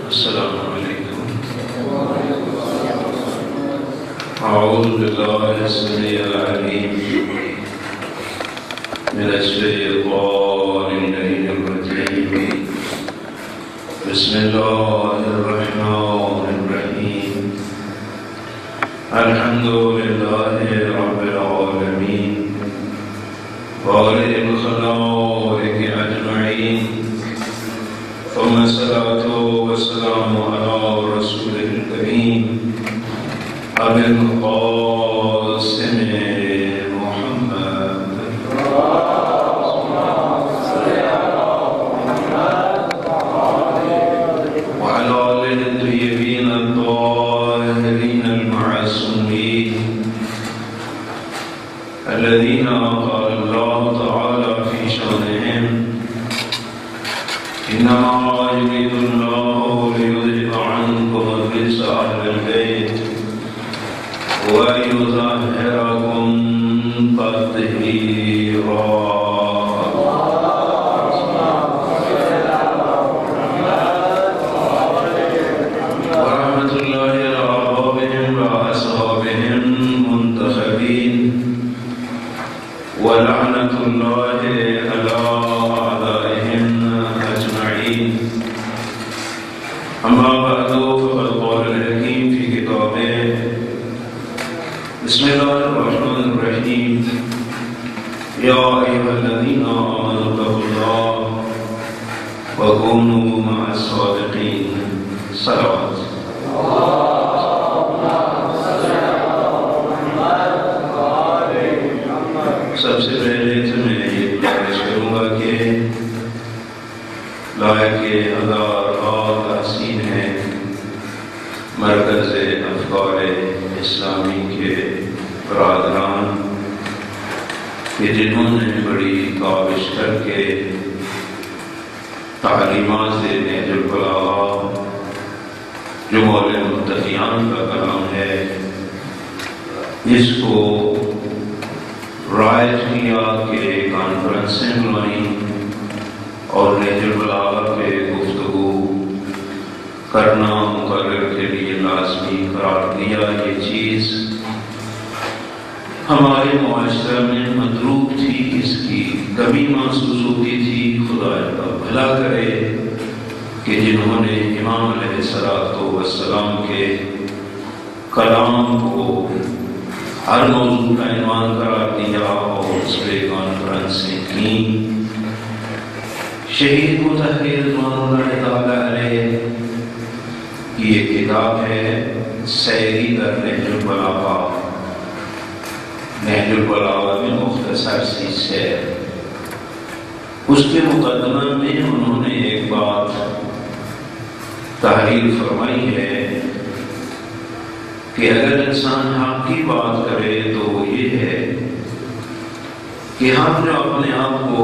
السلام علیکم. اعوذ باللہ السمیع العلیم من الشیطان الرجیم. بسم اللہ الرحمن الرحیم. الحمد للہ رب العالمین خالق الخلائق اجمعین. ثم الصلاة والسلام على رسوله الكريم أبي القاسم محمد وعلى آله الطيبين الطاهرين المعصومين الذين قال الله تعالى في شأنهم إنما يريد الله ليذهب عنكم الرجس أهل البيت ويطهركم تطهيرا. ورحمة الله على آبائهم وأصحابهم المنتخبين ولعنة الله على أعدائهم أجمعين. أما بعد فقد قال الحكيم في كتابه بسم الله الرحمن الرحيم يا أيها الذين آمنوا اتقوا الله وكونوا مع الصادقين. صلوات. سب سے پہلے تو میں یہ گزارش کروں گا کہ لائق ہزار تحسین ہے مرکز افکار اسلامی کے برادران کہ جنہوں نے بڑی کاوش کر کے تعلیمات سے نہج البلاغہ جو مولوی متقیان کا کلام ہے اس کو رائج کیا کہ کانفرنسیں بلائیں اور نہج البلاغہ پہ گفتگو کرنا مقرر کے لیے لازمی قرار دیا. یہ چیز ہمارے معاشرہ میں مطلوب تھی، اس کی کمی محسوس ہوتی تھی. خدا کا بھلا کرے کہ جنہوں نے امام علیہ السلام کے کلام کو ہر موضوع کا عنوان قرار دیا اور اس پہ کانفرنسیں کی. شہید مطہر رضوان اللہ تعالیٰ علیہ کی ایک کتاب ہے سیری در نہج البلاغہ. نہج البلاغہ میں مختصر سی سیر. اس کے مقدمہ میں انہوں نے ایک بات تحریر فرمائی ہے کہ اگر انسان حق کی بات کرے تو وہ یہ ہے کہ ہم جو اپنے آپ کو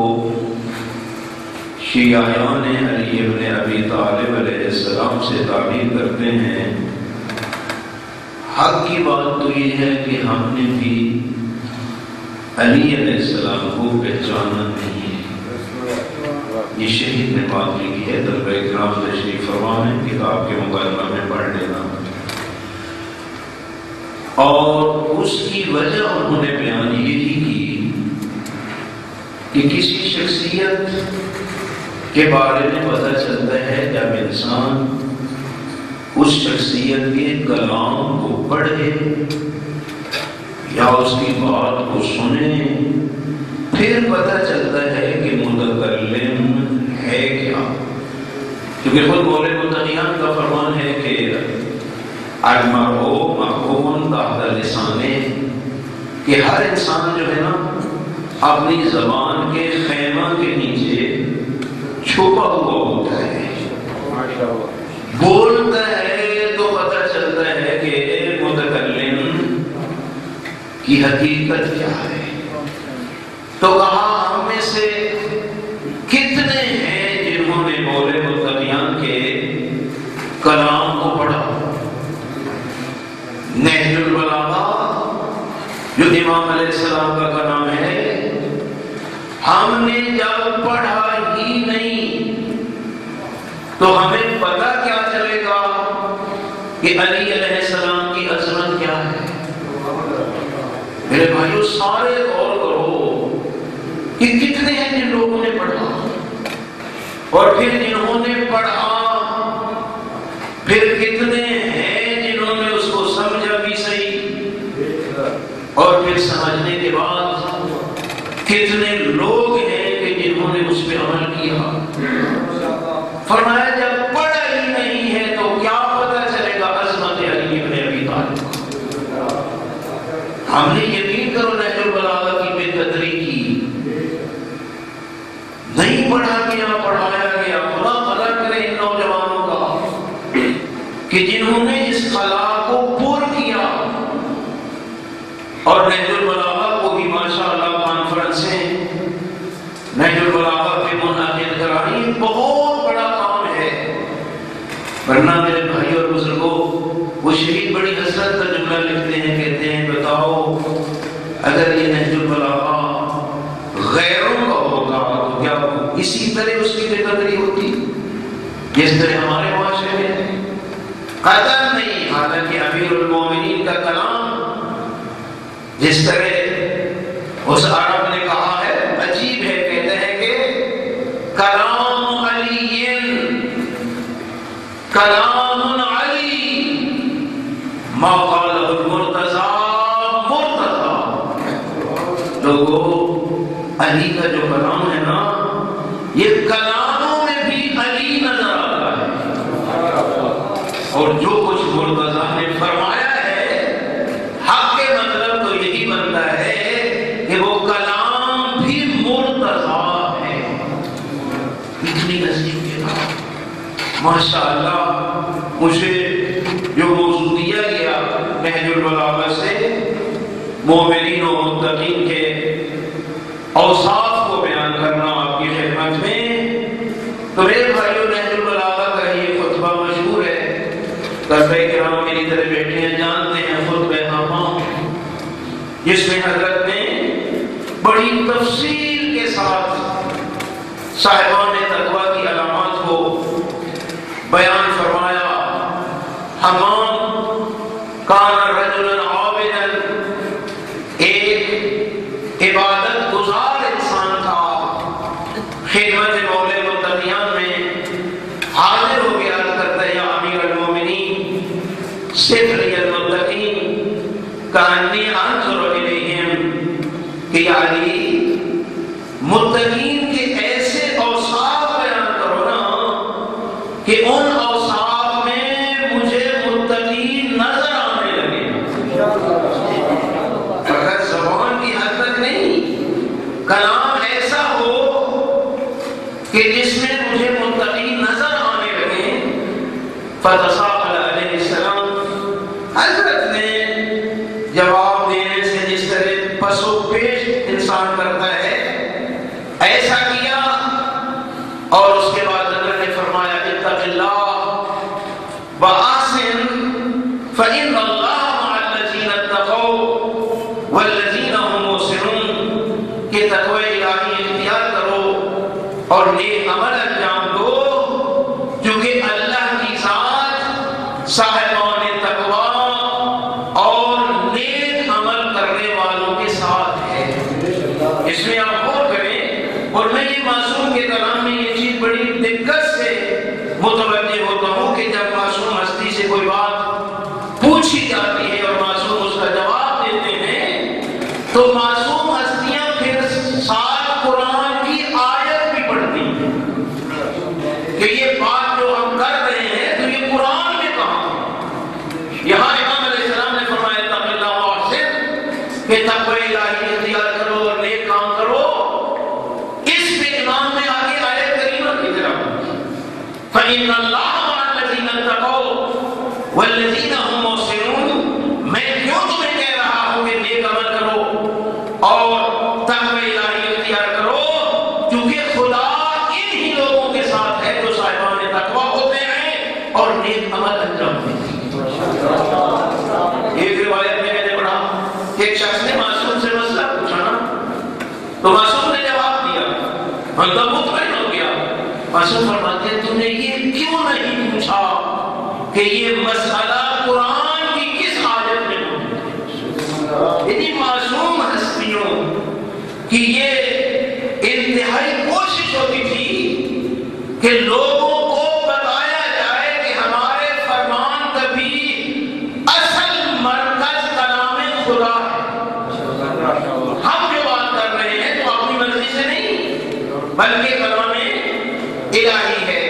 شیعیان علی ابن ابی طالب علیہ السلام سے تعبیر کرتے ہیں، حق کی بات تو یہ ہے کہ ہم نے بھی علی علیہ السلام کو پہچانا نہیں ہے. یہ شہید نے بات لکھی ہے. طلبہ اکرام تشریف فرما ہے، کتاب کے مقدمہ میں پڑھ لینا. اور اس کی وجہ انہوں نے بیان یہی کی کہ کسی شخصیت کے بارے میں پتہ چلتا ہے جب انسان اس شخصیت کے کلام کو پڑھے یا اس کی بات کو سنے، پھر پتہ چلتا ہے کہ متکلم ہے کیا. کیونکہ خود مولوی متقیان کا فرمان ہے کہ المرء محکوم تحت لسانہ، کہ ہر انسان جو ہے نا اپنی زبان کے خیمہ کے نیچے چھپا ہوا ہوتا ہے. بولتا ہے تو پتہ چلتا ہے کہ متکلم کی حقیقت کیا ہے. تو کہا ہم میں سے کتنے ہیں جنہوں نے مولوی متقیان کے کلام کو پڑھا. نہج البلاغہ جو امام علیہ السلام کا کلام ہے، ہم نے جب پڑھا ہی نہیں تو ہمیں پتہ کیا چلے کہ علی علیہ السلام کی عظمت کیا ہے؟ میرے بھائیو سارے غور کرو کہ کتنے ہیں جن لوگوں نے پڑھا، اور پھر جنہوں نے پڑھا پھر کتنے ہیں جنہوں نے اس کو سمجھا بھی صحیح، اور پھر سمجھنے کے بعد کتنے لوگ ہیں کہ جنہوں نے اس پہ عمل کیا۔ فرمایا جب پڑھا ہی نہیں ہے تو کیا پتہ چلے گا عظمت علی ابن ابی طالب۔ ہم نے یقین کرو نہج البلاغہ کی بے قدری کی، نہیں پڑھا گیا پڑھایا گیا۔ خدا بھلا کرے ان نوجوانوں کا کہ جنہوں نے اس خلا کو پر کیا، اور نہج البلاغہ کو بھی ماشاءاللہ کانفرنسیں نہج البلاغہ پہ منعقد کرائی، بہت بڑا کام ہے۔ ورنہ میرے بھائی اور بزرگوں، وہ شہید بڑی حسرت کا جملہ لکھتے ہیں، کہتے ہیں بتاؤ اگر یہ نہج البلاغہ غیروں کا ہوتا تو کیا اسی طرح اس کی بے قدری ہوتی جس طرح ہمارے معاشرے میں؟ قدر نہیں۔ حالانکہ امیر المومنین کا کلام جس طرح اس عرب نے کہا ہے عجیب ہے، کہتے ہیں کہ کلام علی، کلام علی ما قالہ المرتضی مرتضی۔ لوگوں، علی کا جو کلام ہے نا، یہ کلاموں میں بھی علی نظر آتا ہے، اور جو کچھ مرتضی نے فرمایا ہے حق کے مطلب تو یہی بنتا ہے کہ وہ کلام بھی مرتضی ہے۔ اتنی عظیم کتاب، ماشاءاللہ۔ مجھے جو موضوع دیا گیا نہج البلاغہ سے مومنین و متقین کے اوصاف کو بیان کرنا آپ کی خدمت میں، تو میرے بھائیوں نہج البلاغہ کا یہ خطبہ مشہور ہے، طلبہ کرام میری طرح بیٹھے ہیں جانتے ہیں، خطبہ حمام، جس میں حضرت نے بڑی تفصیل کے ساتھ صاحبان تقویٰ کی علامات کو بیان فرمایا۔ حمام کان رجلا عابدا، ایک عبادت گزار انسان تھا، خدمت مولا متقیان میں حاضر ہو گیا، کرتا ہے یا امیر المومنین صف لی المتقین کانی انظر الیہم، کہ یا علی متقین کے ایسے اوصاف بیان کرو نا کہ ان اوصاف میں مجھے متقین نظر آنے لگے۔ فقط زبان کی حد تک نہیں، کلام ایسا ہو کہ جس میں مجھے متقین نظر آنے لگے۔ فتساءل علیہ السلام، حضرت نے جواب دینے سے جس طرح پس و پیش انسان کرتا ہے ایسا کیا، اور اس کے بعد اللہ نے فرمایا اتق اللہ وَأَحْسِنْ فَإِنَّ اللَّهَ مَعَ الَّذِينَ اتَّقَوْا وَالَّذِينَ هُمْ مُحْسِنُونَ، کہ تقوی الہی اختیار کرو اور نیک عمل انجام دو، کیونکہ اللہ کی ذات صاحبان تقوی اور نیک عمل کرنے والوں کے ساتھ ہے۔ اس میں آپ غور کریں، اور میں یہ معصوم کے کلام میں یہ چیز بڑی دقت سے متوجہ ہوتا ہوں کہ جب معصوم ہستی سے کوئی بات پوچھی جاتی ہے اور معصوم اس کا جواب دیتے ہیں، تو معصوم ہستیاں پھر ساتھ قرآن کی آیت بھی پڑھتی ہیں کہ یہ بات جو ہم کر رہے ہیں تو یہ قرآن میں کہاں ہے۔ یہاں امام علیہ السلام نے فرمایا اتق اللہ وَأَحْسِنْ، کہ تقوی الہی اختیار کرو اور نیک کام کرو۔ اس پہ امام نے آگے آیت کریمہ کی طرف فَإِنَّ اللَّهَ مَعَ الَّذِينَ اتَّقَوْا وَالَّذِينَ هُمْ مُحْسِنُونَ، میں کیوں تمہیں کہہ رہا ہوں کہ نیک عمل کرو اور تقوی الہی اختیار کرو، کیونکہ خدا انہی لوگوں کے ساتھ ہے جو صاحبان تقوی ہوتے ہیں اور نیک عمل انجام دیتے ہیں۔ ایک روایت میں نے پڑھا کہ ایک شخص نے معصوم سے مسئلہ پوچھا نا، تو معصوم نے جواب دیا، بندہ مطمئن ہو گیا۔ معصوم فرماتے ہیں تم نے یہ کیوں نہیں پوچھا کہ یہ مسئلہ قرآن کی کس حاجت میں اتنی معصوم ہستیوں کی یہ انتہائی کوشش ہوتی تھی کہ لوگوں کو بتایا جائے کہ ہمارے فرمان کا بھی اصل مرکز کلام خدا ہے. ہم جو بات کر رہے ہیں تو اپنی مرضی سے نہیں بلکہ کلام الہی ہے.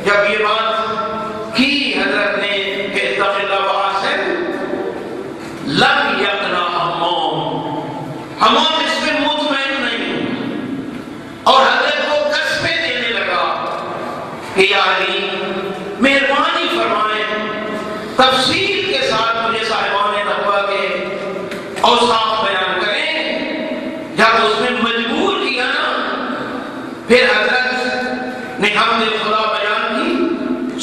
جب یہ بات کی حضرت نے کہ اتق اللہ وعصم لم یقنا ہمام اس میں مطمئن نہیں اور حضرت کو قسمیں دینے لگا کہ یا علی مہربانی فرمائیں تفصیل کے ساتھ مجھے صاحبان تقویٰ کے اوصاف بیان کریں. جب اس میں مجبور کیا نا پھر حضرت نے حمد خدا بیان کی,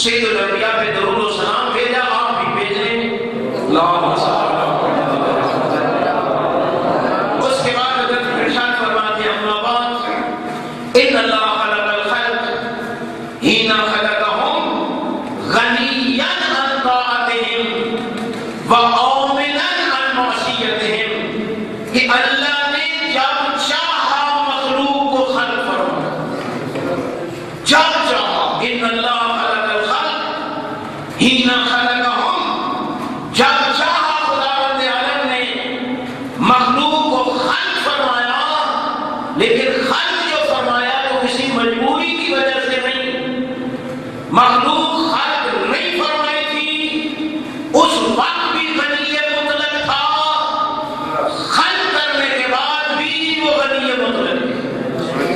سید الانبیاء پہ درود و سلام بھیجا, آپ بھی بھیج لیں اللہم صل علی محمد. اس کے بعد حضرت ارشاد فرماتے ہیں اما بعد ان اللہ خلق الخلق حین خلقهم غنیا عن طاعتهم وآمنا عن معصیتهم کہ اللہ نے جب چاہا مخلوق کو خلق فرمایا, جب چاہا ان اللہ خلق الخلق حین خلقهم, جب چاہا خداوند عالم نے مخلوق کو خلق فرمایا, لیکن خلق جو فرمایا تو کسی مجبوری کی وجہ سے نہیں. مخلوق خلق نہیں فرمائی تھی, اس وقت بھی غنی مطلق تھا, خلق کرنے کے بعد بھی وہ غنی مطلق ہے.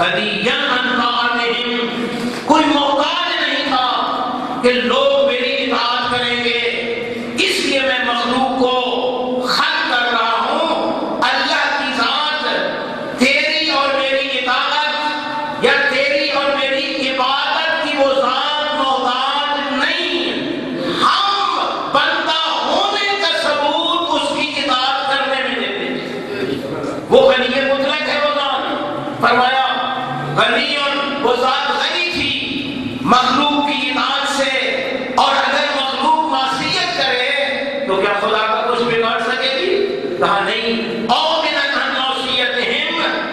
غنی عن طاعتهم, کوئی محتاج نہیں تھا کہ لوگ میری اطاعت کریں گے اس لیے میں مخلوق کو خلق کر رہا ہوں. اللہ کی ذات تیری اور میری اطاعت یا تیری اور میری عبادت کی وہ ذات محتاج نہیں. ہم بندہ ہونے کا ثبوت اس کی اطاعت کرنے میں دیتے ہیں. وہ غنی مطلق ہے, وہ ذات فرمایا غنی, اور وہ ذات غنی تھی مخلوق کی اطاعت سے, اور اگر مخلوق معصیت کرے تو کیا خدا کا کچھ بگاڑ سکے گی؟ کہا نہیں. اور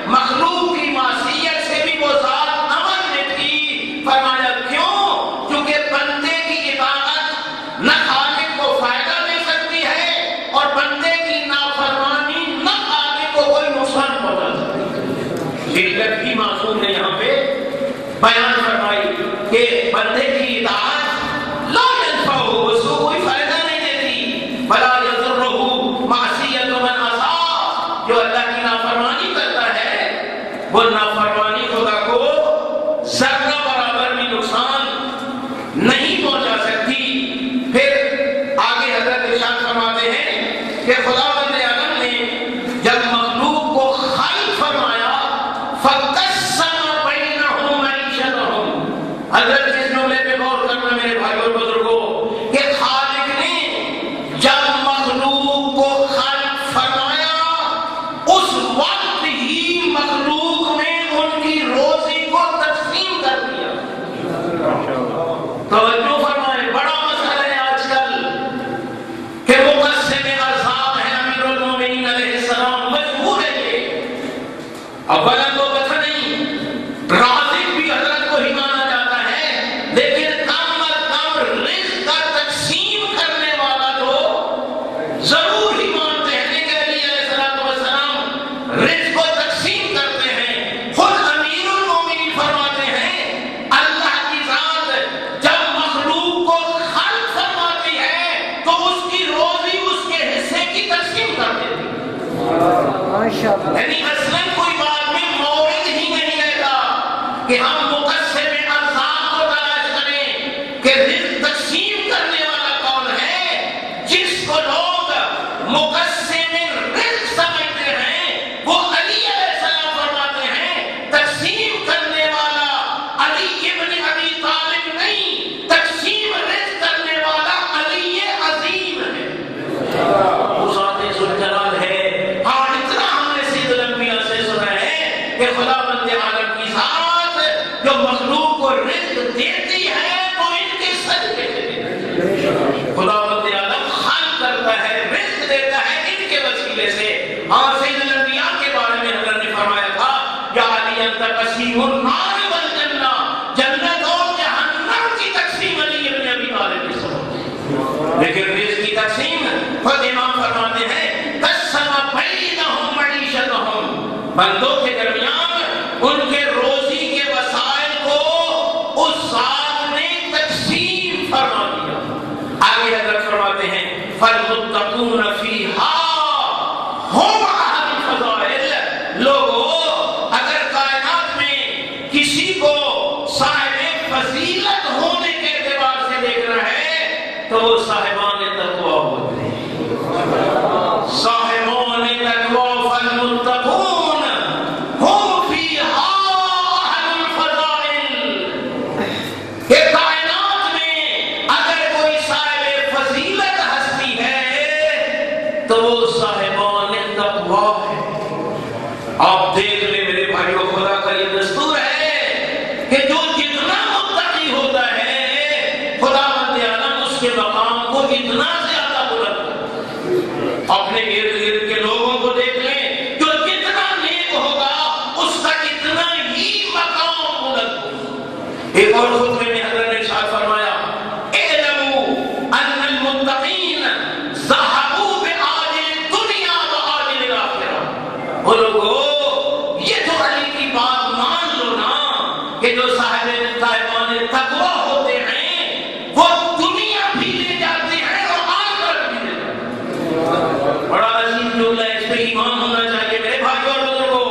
مخلوق کی معصیت سے بھی وہ ذات امن میں تھی. فرمایا کیوں؟ کیونکہ بندے کی اطاعت نہ خالق کو فائدہ دے سکتی ہے اور بندے کی نافرمانی نہ خالق کو کوئی نقصان پہنچا سکتی ہے. علت بھی معصوم نے یہاں پہ بیان فرمائی کہ بندے کی اطاعت لا ينفعه, اس کو کوئی فائدہ نہیں دیتی, بلا يضره معصیت من عصا, جو اللہ کی نافرمانی کرتا ہے وہ نافرمانی خدا کو ذرہ برابر بھی نقصان نہیں پہنچا سکتی. پھر آگے حضرت ارشاد فرماتے ہیں کہ خداوند عالم نے جب مخلوق کو خلق فرمایا فقسم بینہم معیشتہم. حضرت اس جملے پہ غور کرنا میرے بھائی اور بزرگوں کہ خالق نے جب مخلوق کو خلق فرمایا اس وقت ہی مخلوق میں ان کی روزی کو تقسیم کر دیا. توجہ فرمائے, بڑا مسئلہ ہے آج کل کہ مقسم ارزاق ہے امیر المومنین علیہ السلام, مجبور ہے یہ. اولا تو پتہ نہیں, رازق بھی حضرت کو ہی مانا جاتا ہے, لیکن کم از کم رزق کا تقسیم کرنے والا تو ضرور ہی مانتے ہیں. لیکن علی علیہ السلام رزق کو تقسیم کرتے ہیں. خود امیر المومنین فرماتے ہیں اللہ کی ذات جب مخلوق کو خلق فرماتی ہے تو اس کی روزی اس کے حصے کی تقسیم کر دیتی ہے. یعنی اصلاً کوئی بات میں مورد ہی نہیں رہتا کہ ہم مقسم ارزاق کو تلاش کریں کہ رزق تقسیم کرنے والا کون ہے. جس کو لوگ مقسم رزق سمجھتے ہیں وہ علی علیہ السلام فرماتے ہیں تقسیم کرنے والا علی ابن ابی طالب نہیں, تقسیم رزق کرنے والا علی عظیم ہے. وہ ذات ذوالجلال ہے. اور اتنا ہم نے سید الانبیاء سے سنا ہے کہ خداوند عالم کی ذات جو مخلوق کو رزق دیتی ہے تو ان کے صدقے سے دیتی ہے. خداوند تقسیم النار والجنہ، جنت اور جہنم کی تقسیم علی ابن ابی طالب کی سبب، لیکن رزق کی تقسیم خود امام فرماتے ہیں قسم بینہم معیشتہم، بندوں کے درمیان ان کے روزی کے وسائل کو اس ذات نے تقسیم فرما دیا۔ آگے حضرت فرماتے ہیں فالمتقون فیہا ہم اہل الفضائل، لوگوں اگر کائنات میں کسی کو صاحب فضیلت ہونے کے اعتبار سے دیکھنا ہے تو وہ صاحبان تقویٰ ہوتے ہیں، صاحبان تقویٰ فالمتقون ہم فیہا اہل الفضائل، کہ کائنات میں اگر کوئی صاحب فضیلت ہستی ہے تو وہ صاحبان تقویٰ ہے۔ آپ دیکھ لیں میرے بھائیوں، خدا کا یہ دستور ہے کہ جو جتنا متقی ہوتا ہے خدا بند عالم اس کے مقام کو اتنا زیادہ بلند کرتا ہے۔ اپنے ارد گرد کے لوگوں کو دیکھ لیں، جو جتنا نیک ہوگا اس کا اتنا ہی مقام بلند ہوگا۔ ایک اور خطبے میں حضرت نے ارشاد فرمایا اعلموا ان المتقین ذهبوا بعاجل الدنیا وعاجل الآخرہ۔ وہ لوگوں یہ تو علی کی بات مان لو نا کہ جو صاحبان تقویٰ ہوتے ہیں وہ دنیا بھی لے جاتے ہیں اور آخرت بھی لے جاتے ہیں۔ بڑا عظیم جملہ ہے، اس پہ ایمان ہونا چاہیے میرے بھائیوں اور بزرگوں۔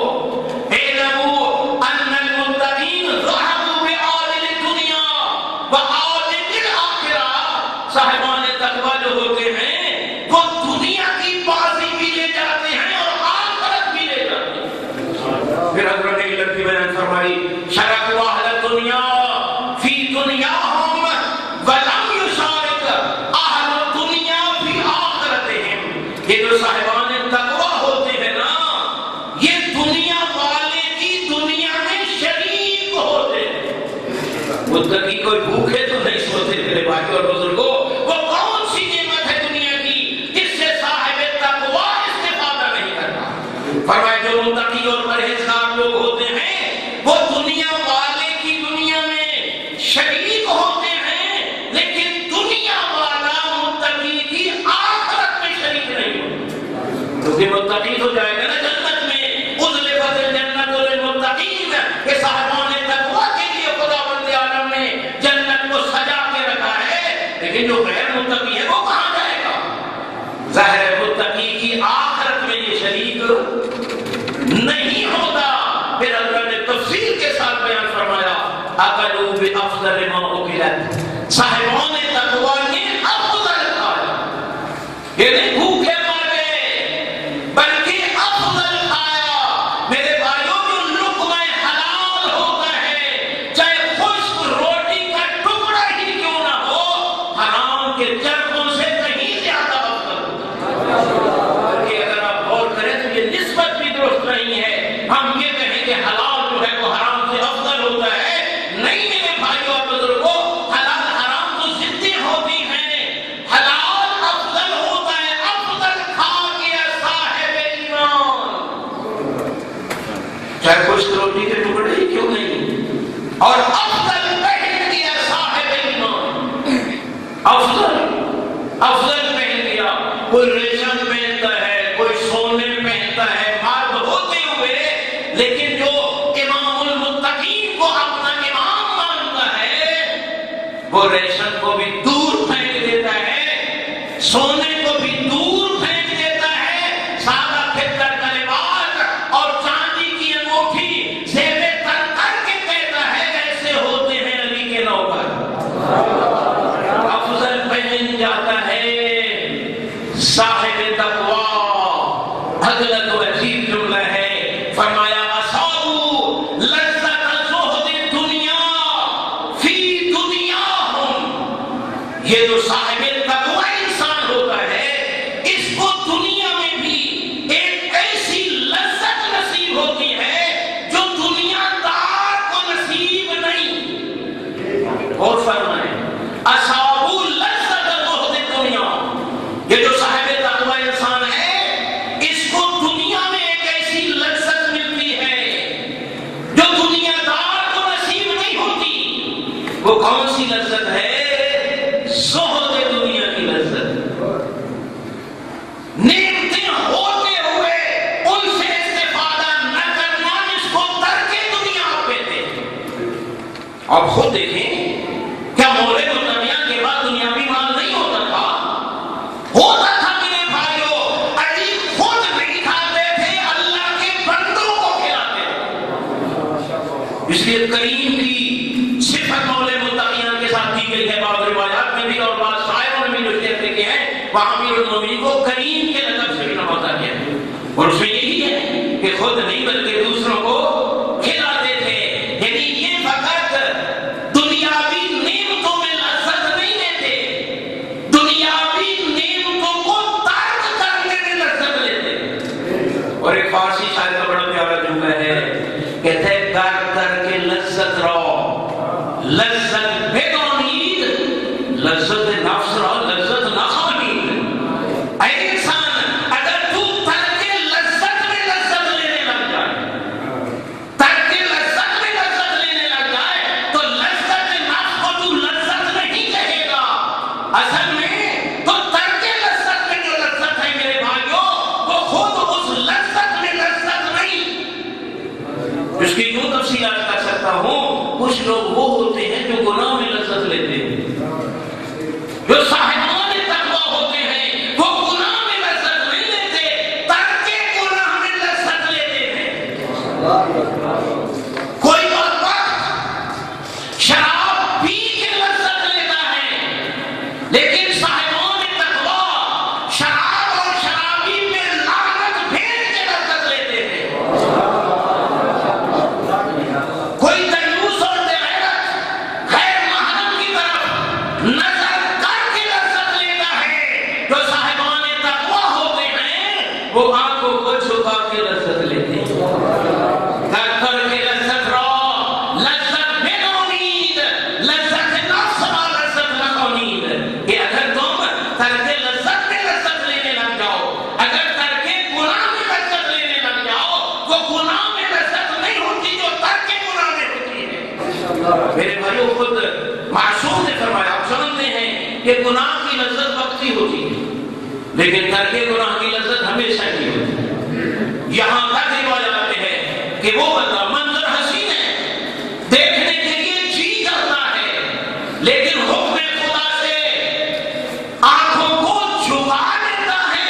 اعلموا ان المتقین ذهبوا بعاجل الدنیا وعاجل الآخرہ، صاحبان تقویٰ جو ہوتے ہیں وہ دنیا کی بازی بھی لے جاتے ہیں اور آخرت بھی لے جاتے ہیں۔ پھر حضرت نے علت کی بیان فرمائی شرکوا اہل الدنیا فی دنیاہم ولم یشارک اہل الدنیا فی آخرتہم۔ یہ جو صاحبان تقویٰ ہوتے ہیں نا، یہ دنیا والے کی دنیا میں شریک ہوتے ہیں۔ متقی کوئی بھوکے تو نہیں سوتے میرے بھائیوں اور بزرگوں، وہ کون سی نعمت ہے دنیا کی جس سے صاحب تقویٰ استفادہ نہیں کرتا؟ فرمایا جو متقی اور پرہیزگار لوگ ہوتے ہیں وہ دنیا والے کی دنیا میں شریک ہوتے ہیں، لیکن دنیا والا متقی کی آخرت میں شریک نہیں ہوتا، کیونکہ متقی تو جائے گا نا جنت میں۔ ازلفت الجنت للمتقین، کہ صاحبان تقویٰ کے لیے خدا بند عالم نے جنت کو سجا کے رکھا ہے، لیکن جو غیر متقی ہے وہ کہاں جائے گا؟ ظاہر متقی کی آخرت میں یہ شریک نہیں ہوتا۔ پھر حضرت نے تفصیل کے ساتھ بیان فرمایا اکلوا بافضل ما اکلت، صاحبان تقویٰ نے افضل کھایا، یہ نہیں بھوکے مر گئے بلکہ افضل کھایا۔ میرے بھائیوں جو لقمہ حلال ہوتا ہے، چاہے خشک روٹی کا ٹکڑا ہی کیوں نہ ہو، حرام کے چرخوں سے کہیں زیادہ افضل ہوتا ہے۔ بلکہ اگر آپ غور کریں تو یہ نسبت بھی درست نہیں ہے، ہم یہ کہیں کہ حلال جو ہے وہ حرام سے افضل ہوتا ہے۔ نہیں میرے بھائیوں اور بزرگوں، حلال حرام تو ضدیں ہوتی ہیں۔ حلال افضل ہوتا ہے، افضل کھا گیا صاحب ایمان، چاہے خشک روٹی کے ٹکڑے ہی کیوں نہیں، اور افضل پہن گیا صاحب ایمان، افضل پہن گیا۔ کوئی ریشم پہنتا ہے، کوئی سونے پہنتا ہے، مرد ہوتے ہوئے، لیکن جو امام المتقین کو اپنا امام مانتا ہے وہ ریشم کو بھی دور پھینک دیتا ہے، سونے کو بھی دور پھینک دیتا ہے، سادہ فطر کا لباس اور چاندی کی انگوٹھی زیب تن کر کے کہتا ہے ایسے ہوتے ہیں علی کے نوکر، افضل پہن جاتا ہے صاحب تقویٰ۔ حضرت و عجیب جملہ ہے، فرمایا اصحابو لذت زہد الدنیا فی دنیاہم، یہ جو صاحب تقویٰ انسان ہوتا ہے اس کو دنیا میں بھی ایک ایسی لذت نصیب ہوتی ہے جو دنیا دار کو نصیب نہیں۔ اور فرمائیں اصحابو لذت زہد آپ خود دیکھیں، کیا مولے متنیہ کے بعد دنیاوی مال نہیں ہوتا تھا؟ ہوتا تھا میرے بھائیوں، علی خود نہیں کھاتے تھے، اللہ کے بندوں کو کھلاتے تھے۔ اس لیے کریم کی صفت مولے متنیہ کے ساتھ کی گئی ہے، بعض روایات میں بھی اور بعض شاعروں نے بھی جو شعر لکھے ہیں، وہاں امیر المومنین کو کریم کے لقب سے بھی نوازا گیا ہے، اور اس میں یہی ہے کہ خود نہیں بلکہ دوسروں کو کھلاتے تھے۔ یعنی یہ فقط دنیاوی نعمتوں میں لذت نہیں لیتے، دنیاوی نعمتوں کو ترک کرنے میں لذت لیتے۔ اور ایک فارسی شاعر کا بڑا پیارا جملہ ہے، کہتے ہیں کر کے لذت رہو، لذت بے امید، لذت نفس رہو، لذت نہ خامید۔ اے انسان، اگر تو ترک لذت میں لذت لینے لگ جائے، ترک لذت میں لذت لینے لگ جائے، تو لذت نفس کو تو لذت نہیں کہے گا۔ اصل میں تو ترک لذت میں جو لذت ہے میرے بھائیوں، وہ خود اس لذت میں لذت نہیں۔ اس کی یوں تفصیلات کر سکتا ہوں، کچھ لوگ وہ ہوتے ہیں جو گناہ میں لذت لیتے ہیں، جو صاحبان تقویٰ ہوتے ہیں، وہ گناہ میں لذت نہیں لیتے، ترک گناہ میں لذت لیتے ہیں۔ کوئی وقت شراب پی کے لذت لیتا ہے، لیکن صاحبان تقویٰ شراب اور شرابی پہ لعنت بھیج کے لذت لیتے ہیں۔ کوئی دیوس اور بغیرت غیر محرم کی طرف نظر کر کے لذت لیتا ہے، جو صاحبان تقویٰ ہوتے ہیں وہ آنکھوں کو چھپا کے لذت لیتے ہیں۔ کر کے لذت رو، لذت بے امید، لذت نفس و لذت نہ امید۔ کہ اگر تم ترک لذت میں لذت لینے لگ جاؤ، اگر ترک گناہ میں لذت لینے لگ جاؤ، وہ گناہ میں لذت نہیں ہوتی جو ترک گناہ میں ہوتی ہے۔ میرے بھائیوں، خود معصوم نے فرمایا، آپ جانتے ہیں کہ گناہ کی لذت وقتی ہوتی ہے، لیکن ترک گناہ کی لذت ہمیشہ کی ہوتی ہے۔ یہاں تک روایات میں ہے کہ وہ بندہ منظر حسین ہے، دیکھنے کے لیے جی کرتا ہے، لیکن حکم خدا سے آنکھوں کو چھپا لیتا ہے،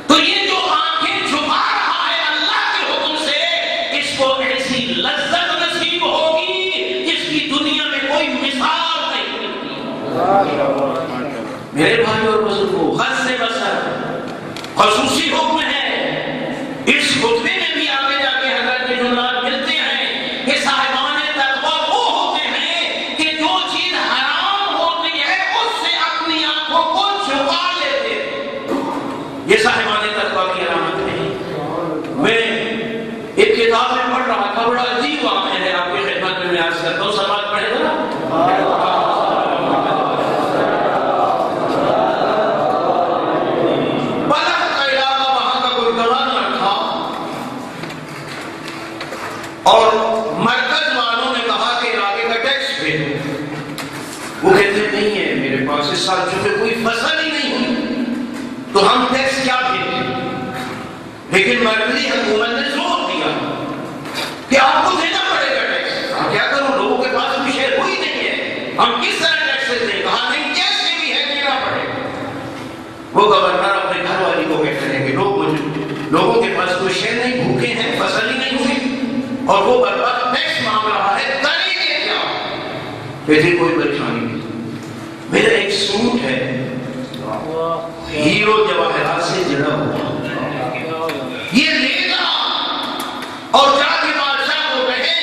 تو یہ جو آنکھیں چھپا رہا ہے اللہ کے حکم سے، اس کو ایسی لذت نصیب ہوگی جس کی دنیا میں کوئی مثال نہیں ملتی۔ میرے بھائی اور بزرگوں، حد سے بسر خصوصی حکم ہے۔ اس خطبے میں بھی آگے جا کے حضرت کے جملات ملتے ہیں کہ صاحبان تقویٰ وہ ہوتے ہیں کہ جو چیز حرام ہوتی ہے اس سے اپنی آنکھوں کو چھپا لیتے ہیں۔ یہ صاحبان تقویٰ کی علامت ہے۔ میں ایک کتاب میں پڑھ رہا تھا، بڑا عجیب واقعہ ہے، آپ کی خدمت میں عرض کرتا ہوں، سماعت پڑھے گا نا۔ اور مرکز والوں نے کہا کہ علاقے کا ٹیکس بھیجو۔ وہ کہتے نہیں ہے میرے پاس اس سال چونکہ کوئی فصل ہی نہیں ہوئی تو ہم ٹیکس کیا بھیجیں۔ لیکن مرکزی حکومت نے زور دیا کہ آپ کو دینا پڑے گا ٹیکس۔ ہم کیا کروں، لوگوں کے پاس کوئی شہر ہوئی نہیں ہے، ہم کس طرح ٹیکس دیں؟ کہا نہیں، کیسے بھی ہے دینا پڑے گا۔ وہ گورنر اپنے گھر والی کو کہتے ہیں کہ لوگوں کے پاس کوئی شہر نہیں، بھوکے ہیں، فصل ہی نہیں ہوئی اور وہ برباد ٹیکس مانگ رہا ہے، کریں گے کیا؟ کہتے کوئی پریشانی نہیں، میرا ایک سوٹ ہے ہیرو جواہرات سے جڑا ہوا، یہ لے گا اور جا کے بادشاہ کو کہے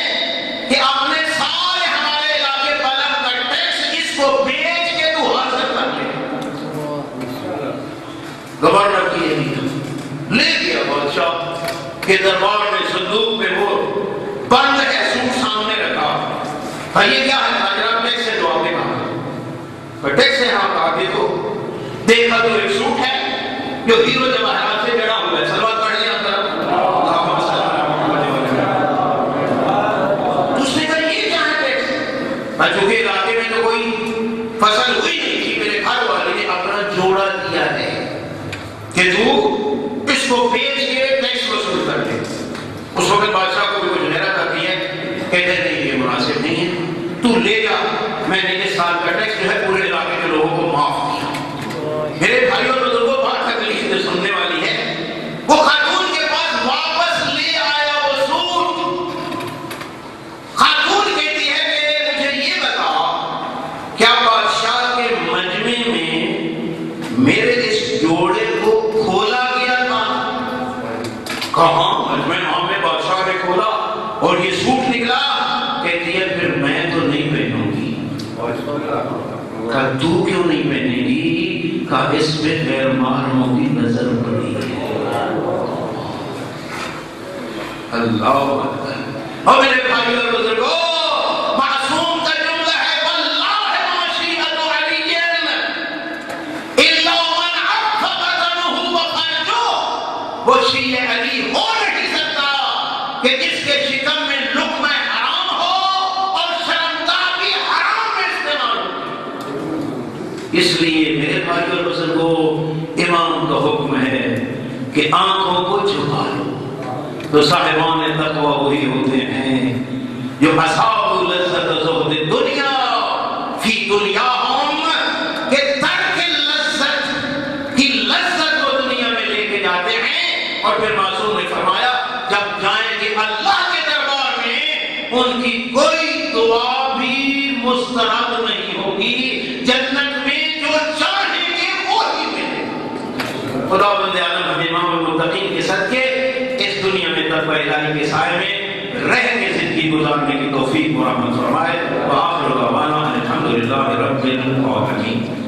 کہ آپ نے سارے ہمارے علاقے بلد کا ٹیکس اس کو بیچ کے تو حاصل کر لے۔ گورنر کی یہ لے گیا بادشاہ کے دربار میں، صندوق میں وہ بند ہے، سوٹ سامنے رکھا۔ بھائی یہ کیا ہے؟ حضرات ٹیکس ہے جو آپ نے کہا، ٹیکس ہے ہاں کہا، دیکھو دیکھا تو ایک سوٹ ہے جو ہیرو جواہرات سے جڑا ہوا ہے، سلوات پڑھ لیا اس نے کہا یہ کیا ہے ٹیکس؟ چونکہ علاقے میں تو کوئی فصل ہوئی نہیں تھی، میرے گھر والے نے اپنا جوڑا دیا ہے کہ تو اس کو بیچ کے ٹیکس وصول کر لے۔ اس وقت بادشاہ کو بھی کچھ حیرت آتی ہے، کہتے نہیں یہ مناسب نہیں ہے، میں نے اس سال کا ٹیکس جو ہے پورے علاقے کے لوگوں کو معاف کیا۔ میرے بھائیوں اور بزرگوں، بات تکلیف سے سننے والی ہے۔ وہ خاتون کے پاس واپس لے آیا وہ سوٹ۔ خاتون کہتی ہے کہ مجھے یہ بتا، کیا بادشاہ کے مجمع میں میرے اس جوڑے کو کھولا گیا تھا؟ کہاں؟ مجمع میں بادشاہ نے کھولا اور یہ سوٹ نکلا۔ کہتی ہے پھر میں تو نہیں پہنوں گی۔ کہا تو کیوں نہیں پہنے گی؟ کہا اس پہ غیر محرموں کی نظر پڑی ہے۔ اللہ اکبر۔ اور میرے بھائی اور بزرگوں، معصوم کا جملہ ہے واللہ ما شیئت علی الا من عفق دمہ وفرجہ۔ وہ شیع علی ہو نہیں سکتا کہ جس کے شکم میں لقمہ حرام ہو اور شرمگاہ بھی حرام میں استعمال ہو۔ اس لیے میرے بھائی اور بزرگوں، امام کا حکم ہے کہ آنکھوں کو چھپا لو۔ تو صاحبان تقوی وہی ہوتے ہیں جو اصحاب لذت زہد دنیا فی دنیاہم، کہ ترک لذت کی لذت وہ دنیا میں لے کے جاتے ہیں۔ اور پھر معصوم نے فرمایا جب جائیں گے اللہ کے دربار میں ان کی کوئی دعا بھی مسترد نہیں ہوگی، جنت میں جو چاہیں گے وہی ملے گا۔ خدا بند عالم ہمیں امام المتقین کے صدقے اس دنیا میں تقوی الہی کے سائے میں رہ کے زندگی گزارنے کی توفیق و رحمت فرمائے۔ وآخر دعوانا الحمدللہ رب العالمین۔